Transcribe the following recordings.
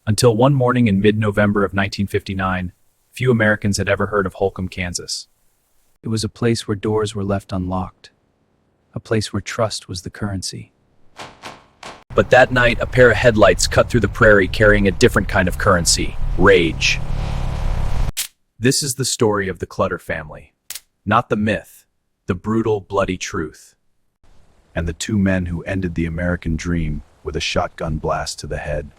Until one morning in mid-November of 1959, few Americans had ever heard of Holcomb, Kansas. It was a place where doors were left unlocked, a place where trust was the currency. But that night, a pair of headlights cut through the prairie carrying a different kind of currency: rage. This is the story of the Clutter family. Not the myth, the brutal, bloody truth. And the two men who ended the American dream with a shotgun blast to the head.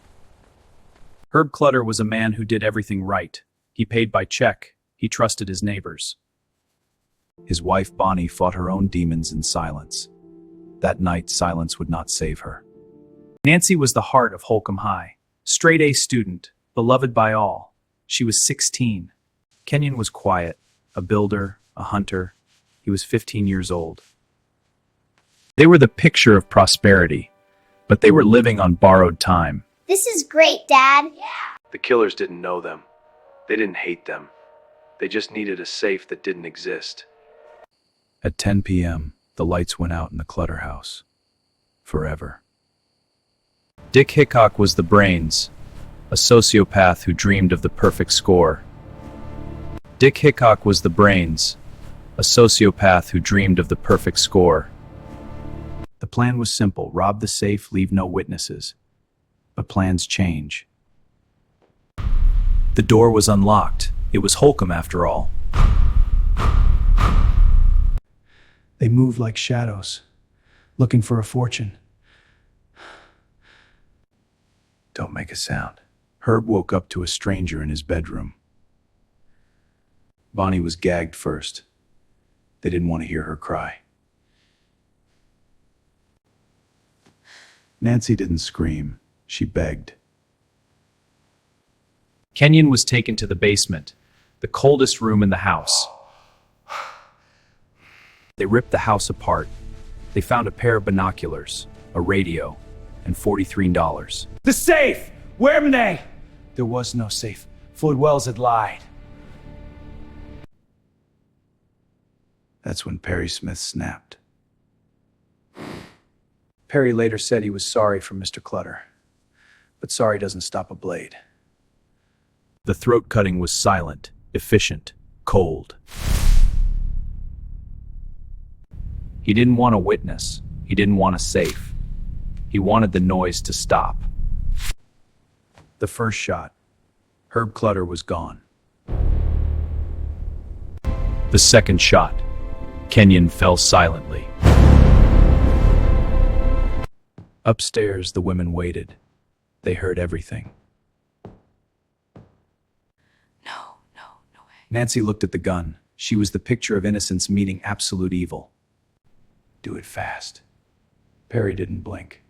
Herb Clutter was a man who did everything right. He paid by check. He trusted his neighbors. His wife Bonnie fought her own demons in silence. That night, silence would not save her. Nancy was the heart of Holcomb High. Straight-A student, beloved by all. She was 16. Kenyon was quiet, a builder, a hunter. He was 15 years old. They were the picture of prosperity, but they were living on borrowed time. This is great, Dad. The killers didn't know them. They didn't hate them. They just needed a safe that didn't exist. At 10 p.m., the lights went out in the Clutter house. Forever. Dick Hickok was the brains, a sociopath who dreamed of the perfect score. Dick Hickok was the brains, a sociopath who dreamed of the perfect score. The plan was simple: rob the safe, leave no witnesses. But plans change. The door was unlocked. It was Holcomb after all. They moved like shadows, looking for a fortune. Don't make a sound. Herb woke up to a stranger in his bedroom. Bonnie was gagged first. They didn't want to hear her cry. Nancy didn't scream. She begged. Kenyon was taken to the basement, the coldest room in the house. They ripped the house apart. They found a pair of binoculars, a radio, and $43. The safe! Where am they? There was no safe. Floyd Wells had lied. That's when Perry Smith snapped. Perry later said he was sorry for Mr. Clutter. But sorry doesn't stop a blade. The throat cutting was silent, efficient, cold. He didn't want a witness. He didn't want a safe. He wanted the noise to stop. The first shot. Herb Clutter was gone. The second shot. Kenyon fell silently. Upstairs, the women waited. They heard everything. No way. Nancy looked at the gun. She was the picture of innocence meeting absolute evil. Do it fast. Perry didn't blink.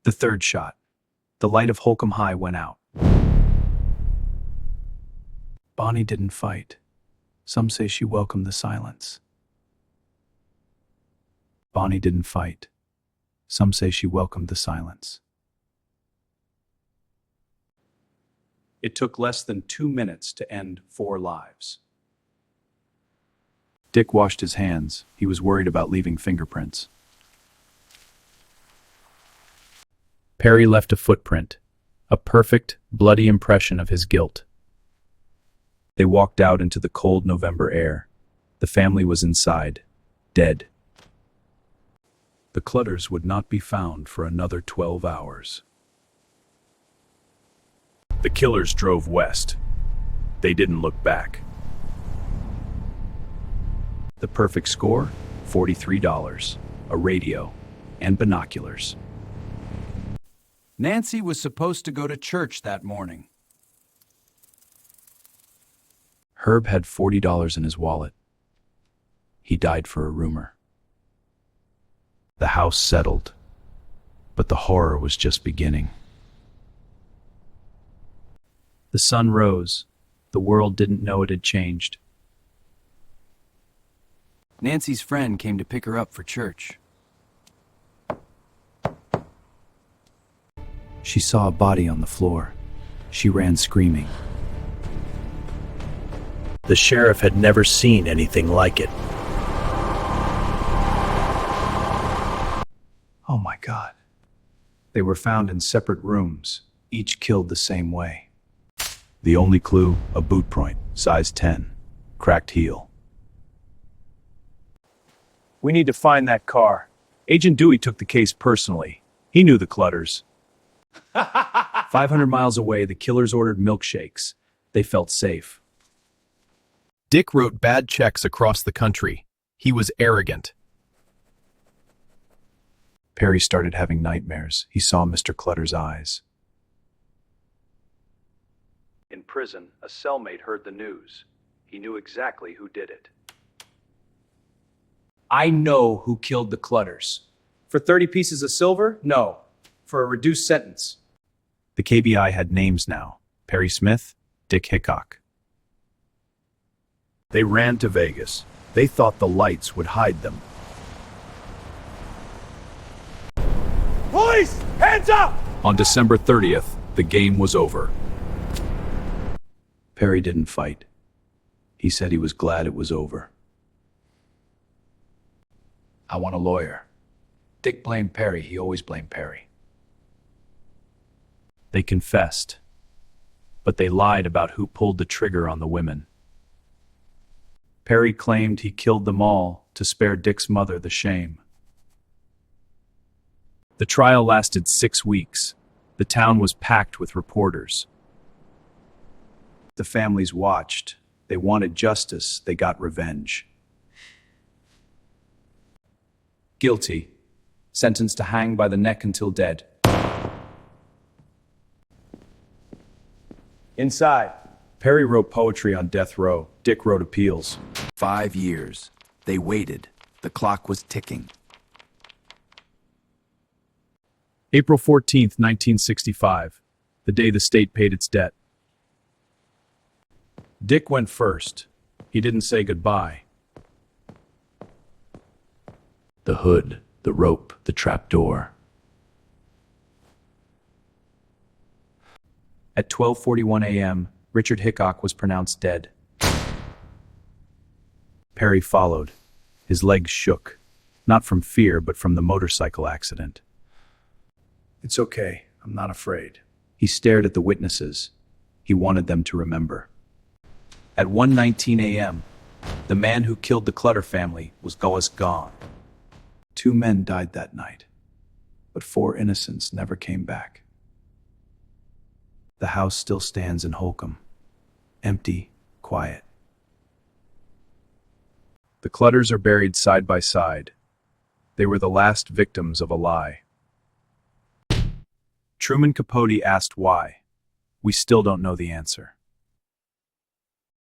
The third shot. The light of Holcomb High went out. Bonnie didn't fight. Some say she welcomed the silence. Bonnie didn't fight. Some say she welcomed the silence. It took less than 2 minutes to end 4 lives. Dick washed his hands. He was worried about leaving fingerprints. Perry left a footprint, a perfect, bloody impression of his guilt. They walked out into the cold November air. The family was inside, dead. The Clutters would not be found for another 12 hours. The killers drove west. They didn't look back. The perfect score? $43, a radio, and binoculars. Nancy was supposed to go to church that morning. Herb had $40 in his wallet. He died for a rumor. The house settled, but the horror was just beginning. The sun rose. The world didn't know it had changed. Nancy's friend came to pick her up for church. She saw a body on the floor. She ran screaming. The sheriff had never seen anything like it. Oh my God. They were found in separate rooms, each killed the same way. The only clue, a boot print, size 10, cracked heel. We need to find that car. Agent Dewey took the case personally. He knew the Clutters. 500 miles away, the killers ordered milkshakes. They felt safe. Dick wrote bad checks across the country. He was arrogant. Perry started having nightmares. He saw Mr. Clutter's eyes. In prison, a cellmate heard the news. He knew exactly who did it. I know who killed the Clutters. For 30 pieces of silver? No. For a reduced sentence. The KBI had names now. Perry Smith, Dick Hickok. They ran to Vegas. They thought the lights would hide them. Police! Hands up! On December 30th, the game was over. Perry didn't fight. He said he was glad it was over. I want a lawyer. Dick blamed Perry. He always blamed Perry. They confessed, but they lied about who pulled the trigger on the women. Perry claimed he killed them all to spare Dick's mother the shame. The trial lasted 6 weeks. The town was packed with reporters. The families watched. They wanted justice. They got revenge. Guilty. Sentenced to hang by the neck until dead. Inside. Perry wrote poetry on death row. Dick wrote appeals. 5 years. They waited. The clock was ticking. April 14th, 1965. The day the state paid its debt. Dick went first. He didn't say goodbye. The hood, the rope, the trapdoor. At 12:41 a.m., Richard Hickok was pronounced dead. Perry followed. His legs shook, not from fear, but from the motorcycle accident. It's okay. I'm not afraid. He stared at the witnesses. He wanted them to remember. At 1:19 a.m., the man who killed the Clutter family was gone. 2 men died that night, but 4 innocents never came back. The house still stands in Holcomb, empty, quiet. The Clutters are buried side by side. They were the last victims of a lie. Truman Capote asked why. We still don't know the answer.